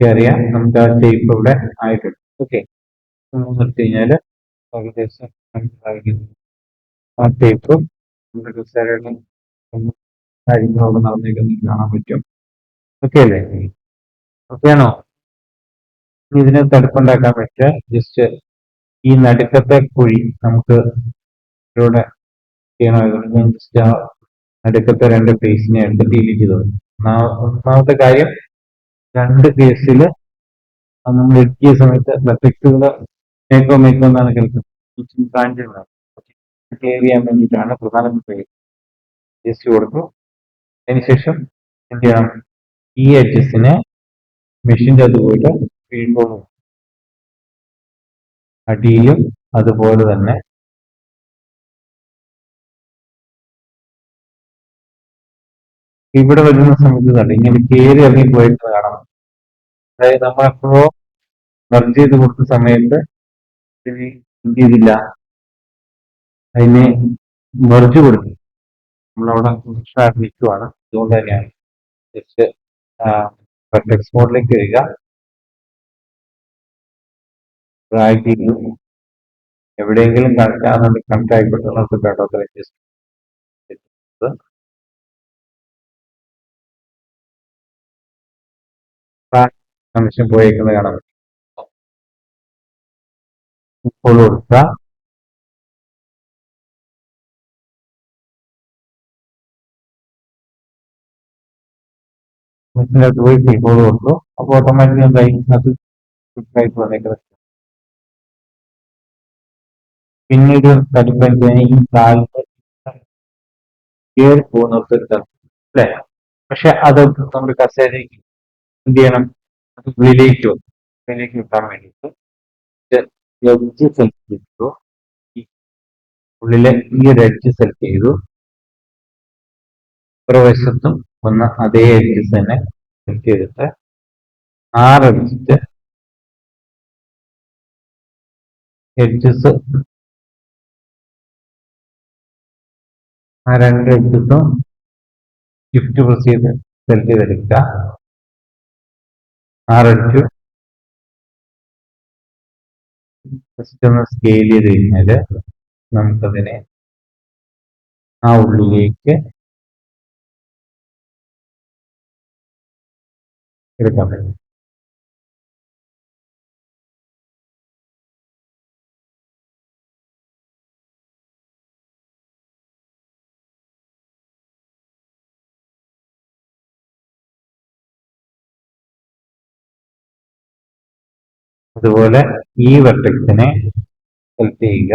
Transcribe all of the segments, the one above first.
അറിയാം നമുക്ക് ആ ഷേപ്പ് ഇവിടെ ആയിട്ടുണ്ട്. ഓക്കെ, നിർത്തി കഴിഞ്ഞാൽ ഏകദേശം മനസ്സിലായിരിക്കും ആ ഷേപ്പ് നമ്മുടെ കസേരയുടെ കാര്യങ്ങളൊക്കെ നടന്നേക്കുന്നത് കാണാൻ പറ്റും. ഓക്കെ അല്ലേ? ഓക്കെ ആണോ? ഇതിനെ തടുപ്പുണ്ടാക്കാൻ പറ്റുക ജസ്റ്റ് ഈ നടുക്കത്തെ കുഴി നമുക്ക് ഇതിലൂടെ ചെയ്യണമായിരുന്നു. ഞാൻ ജസ്റ്റ് ആ നടുക്കത്തെ രണ്ട് പീസിനെ എടുത്ത് ഡിലീറ്റ് ചെയ്തു. ഒന്നാമത്തെ കാര്യം, രണ്ട് കേസിൽ നമ്മൾ എത്തിയ സമയത്ത് വെർട്ടെക്സുകൾ മേക്കോ എന്നാണ് കേൾക്കുന്നത്. ക്ലിയർ ചെയ്യാൻ വേണ്ടിയിട്ടാണ് പ്രധാനപ്പെട്ട ജസ്റ്റ് കൊടുത്തു. അതിനുശേഷം എന്ത് ചെയ്യണം, ഈ എഡ്ജസിനെ മെഷീൻ്റെ അത് പോയിട്ട് വീണ്ടും അടിയിലും അതുപോലെ തന്നെ ഇവിടെ വരുന്ന സമയത്ത് തന്നെ ഇങ്ങനെ കയറി ഇറങ്ങി പോയിട്ട് കാണാം. അതായത് നമ്മൾ എപ്പോഴോ മെർജ് ചെയ്ത് കൊടുത്ത സമയത്ത് എന്ത് ചെയ്തില്ല, അതിനെ മെർജ് കൊടുത്തു. നമ്മളവിടെ നിൽക്കുവാണ്. അതുകൊണ്ട് തന്നെയാണ് ജസ്റ്റ് ടെക്സ്റ്റ് മോഡിലേക്ക് വരിക, ഡ്രാഗ് ചെയ്തു എവിടെയെങ്കിലും കണക്ട് ആകുന്നുണ്ടെങ്കിൽ കണക്ട് ആയിക്കോട്ടെ. നമുക്ക് കേട്ടോ കണക്ഷൻ പോയേക്കുന്നത് കാണാൻ പറ്റും. ഇപ്പോൾ കൊടുക്കുക, മെഷീനകത്ത് പോയി കീബോർഡ് കൊടുത്തു. അപ്പോൾ ഓട്ടോമാറ്റിക്കലി എന്തായി, അത് ആയിട്ട് വന്നേക്കുന്നത്. പിന്നീട് തടുക്കാൻ ഈ കാലിന്റെ കയറി പോകുന്നവർക്ക് അല്ലേ? പക്ഷെ അത് നമ്മുടെ കസേരയ്ക്ക് എന്ത് ചെയ്യണം, അത് ഉള്ളിലേക്ക് കിട്ടാൻ വേണ്ടിയിട്ട് എഡ്ജ് സെലക്ട് ചെയ്തു. ഉള്ളിലെ ഈ ഒരു എഡ്ജ് സെലക്ട് ചെയ്തു. വശത്തും ഒന്ന് അതേ എഡ്ജസ് തന്നെ സെലക്ട് ചെയ്തിട്ട് 6 എഡ്ജസ് ആ 2 എഡ്ജസും ഷിഫ്റ്റ് പ്രസ് ചെയ്ത് സെലക്ട് ചെയ്തെടുക്കുക. 6 എഡ്ജ് ജസ്റ്റ് ഒന്ന് സ്കെയിൽ ചെയ്ത് കഴിഞ്ഞാൽ നമുക്കതിനെ ആ ഉള്ളിലേക്ക് എടുക്കാൻ പറ്റും. അതുപോലെ ഈ വെർട്ടെക്സിനെ സെലക്ട് ചെയ്യുക.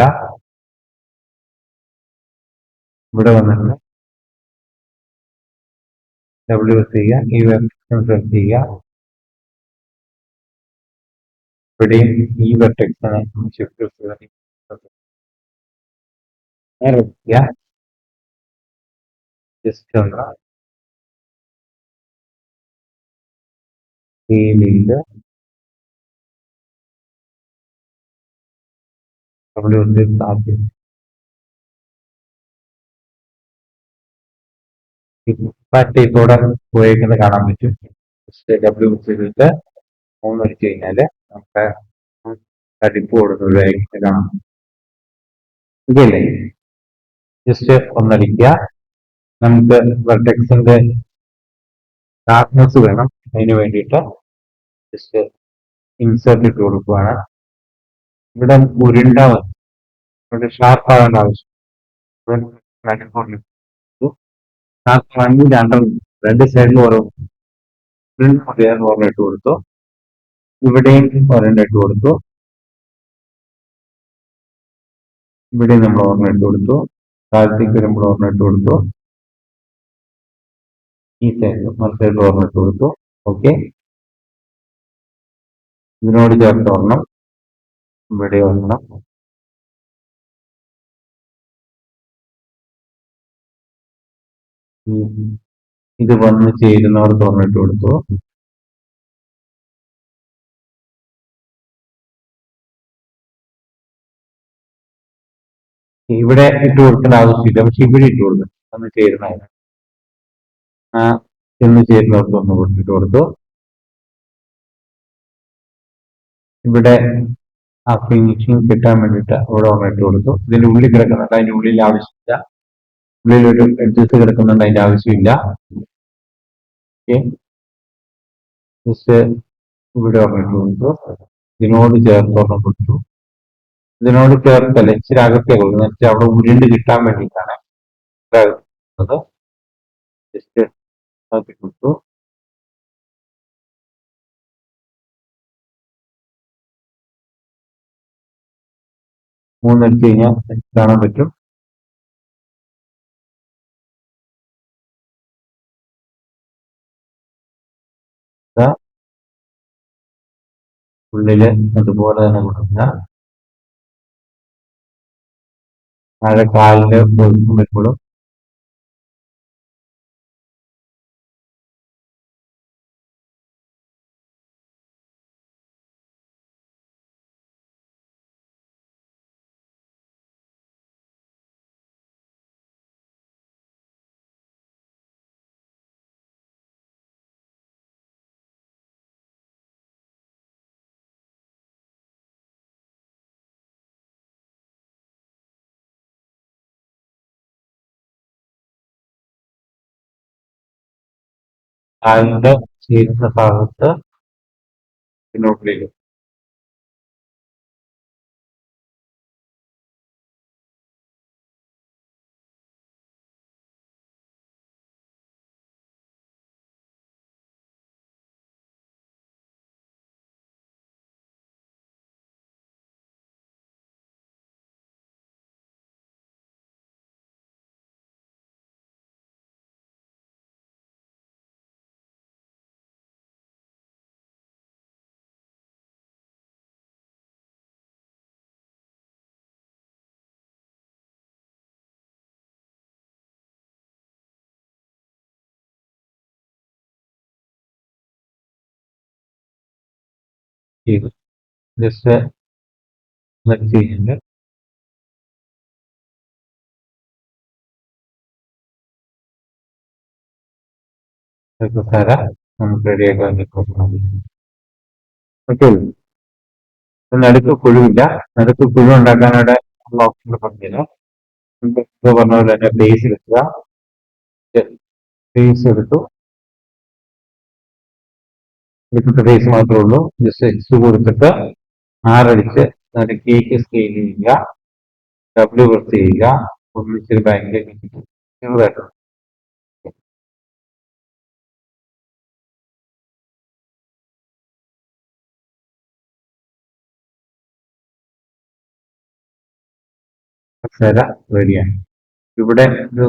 ഇവിടെ വന്നിട്ട് ഡബ്ല്യു പ്രസ് ചെയ്യുക. ഈ വെർട്ടെക്സിനെ സെലക്ട് ചെയ്യുക. ഇവിടെയും ഈ വെർട്ടെക്സിനെ ഷിഫ്റ്റ് ജസ്റ്റ് ഒന്ന് സ്കെയിൽ ചെയ്ത് ഡബ്ല്യു പ്രസ് ചെയ്ത് ടൈപ്പോടെ പോയേക്കുന്നത് കാണാൻ പറ്റും. ഡബ്ല്യു ചെയ്തിട്ട് 3 അടിച്ചു കഴിഞ്ഞാല് നമുക്ക് തടിപ്പ് കൊടുക്കുന്നതായിട്ട് കാണാം. ഇതല്ലേ, ജസ്റ്റ് ഒന്നടിക്കുക. നമുക്ക് വെർട്ടെക്സിന്റെ ഡാർക്ക്നെസ് വേണം. അതിന് വേണ്ടിയിട്ട് ജസ്റ്റ് ഇൻസേർട്ട് ഇട്ട് കൊടുക്കുകയാണ്. ഇവിടെ ഉരുണ്ട ഇവിടെ ഷാർപ്പ് ആവേണ്ട ആവശ്യം. രണ്ട് സൈഡിൽ ഓരോ ഒരെണ്ണം ഇട്ട് കൊടുത്തു. ഇവിടെയും ഒരെണ്ണം ഇട്ട് കൊടുത്തു. ഇവിടെ നമ്മൾ ഒരെണ്ണം ഇട്ട് കൊടുത്തു. താഴത്തേക്ക് വരുമ്പോൾ ഒരെണ്ണം ഇട്ട് കൊടുത്തു. ഈ സൈഡ് മറുസൈഡിൽ ഒരെണ്ണം ഇട്ട് കൊടുത്തു. ഓക്കെ, ഇതിനോട് ചേർത്ത് ഒരെണ്ണം, ഇവിടെ ഒരെണ്ണം, ഇത് വന്ന് ചേരുന്നവർക്ക് ഒരെണ്ണം ഇട്ട് കൊടുത്തു. ഇവിടെ ഇട്ട് കൊടുക്കേണ്ട ആവശ്യമില്ല, പക്ഷെ ഇവിടെ ഇട്ട് കൊടുക്കും. ഒന്ന് ചേരുന്നതിന് ചെന്ന് ചേരുന്നവർക്ക് ഒന്ന് ഇട്ട് കൊടുത്തു. ഇവിടെ ആ ഫിനിഷിങ് കിട്ടാൻ വേണ്ടിയിട്ട് അവിടെ ഒന്നിട്ട് കൊടുത്തു. ഇതിന്റെ ഉള്ളിൽ കിടക്കുന്നുണ്ട്, അതിന്റെ ഉള്ളിൽ ആവശ്യമില്ല. ഉള്ളിലൊരു എഡ്ജസ് കിടക്കുന്നുണ്ട്, അതിന്റെ ആവശ്യമില്ല. ഓക്കെ, ജസ്റ്റ് ഇവിടെ ഒന്നിട്ട് കൊടുത്തു. ഇതിനോട് ചേർത്ത് ഒരെണ്ണം കൊടുത്തു. ഇതിനോട് ചേർത്തല്ല, ഇച്ചിരി അകത്തേ കൊടുക്കുന്നത്, എന്നുവെച്ചാൽ അവിടെ ഉരുണ്ട് കിട്ടാൻ വേണ്ടിയിട്ടാണ് ജസ്റ്റ് ആക്കി കൊടുത്തു. മൂന്നെടുത്ത് കഴിഞ്ഞാൽ കാണാൻ പറ്റും. ഉള്ളില് അതുപോലെ തന്നെ കൊടുക്കുക. താഴെ കാലില് വരുമ്പോഴും കാലിന്റെ ചേരുന്ന ഭാഗത്ത് പിന്നോട്ടിലേക്ക് ചെയ്ത് ജസ്റ്റ് വെച്ച് കഴിഞ്ഞാൽ തര നമുക്ക് റെഡിയാക്കാൻ പറ്റും. ഓക്കെ, നടുക്ക് കുഴുവില്ല. നടുക്ക് കുഴു ഉണ്ടാക്കാനായിട്ട് ഉള്ള ഓപ്ഷൻ പറഞ്ഞുതരാം. പറഞ്ഞ പോലെ തന്നെ ബേസ് എടുക്കുക. ബേസ് എടുത്തു, എടുത്തിട്ട് ബേസ് മാത്രമേ ഉള്ളൂ. ജസ്റ്റ് എക്സ് കൊടുത്തിട്ട് ആറടിച്ച് നടുക്കേക്ക് സ്കെയിൽ ചെയ്യുക. ഡബ്ല്യു പ്രസ് ചെയ്യുക. ഒന്നിച്ചൊരു ബാങ്കിലേക്ക് ചെറുതായിട്ട് അക്ഷര റെഡിയാണ്. ഇവിടെ ഒരു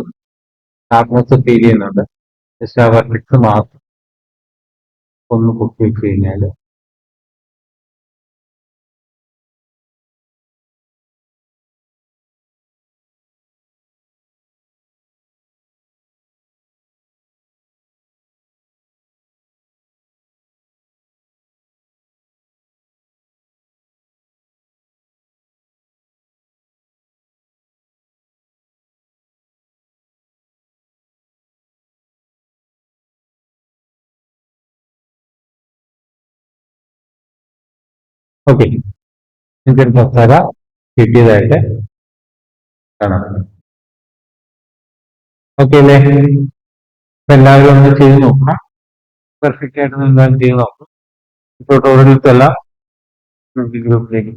ഷാർപ്നെസ് ഫീൽ ചെയ്യുന്നുണ്ട്. ജസ്റ്റ് ആ വെർട്ടെക്സ് മാത്രം ഒന്ന് പൊക്കി വെച്ച് കഴിഞ്ഞാൽ ഓക്കെ, ഇതൊരു മസാല കിട്ടിയതായിട്ട് കാണാം. ഓക്കെ അല്ലേ? അപ്പൊ എല്ലാവരും ഒന്ന് ചെയ്ത് നോക്കണം. പെർഫെക്റ്റ് ആയിട്ട് എന്തായാലും ചെയ്ത് നോക്കണം. ട്യൂട്ടോറിയൽസ് എല്ലാം നമുക്ക് ഗ്രൂപ്പിലേക്ക്